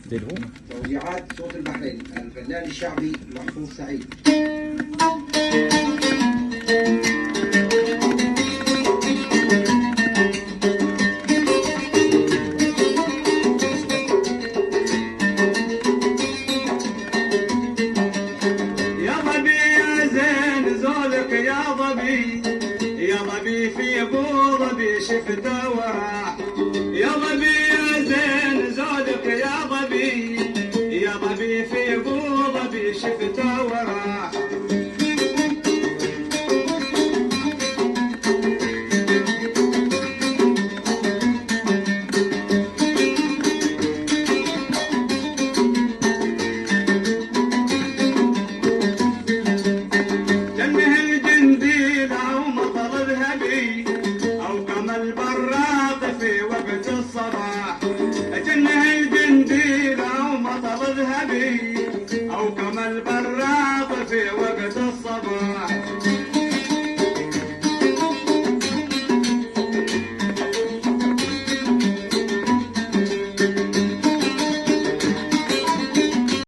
توزيعات صوت البحرين الفنان الشعبي محفوظ سعيد. يا ظبي في ابو ظبي شفته وراح، يا ظبي يا زين زودك يا ظبي، يا ظبي في ابو ظبي شفته وراح. أو كما البراق في وقت الصباح، جنه الجنديل أو مطر ذهبي، أو كما البراق في وقت الصباح.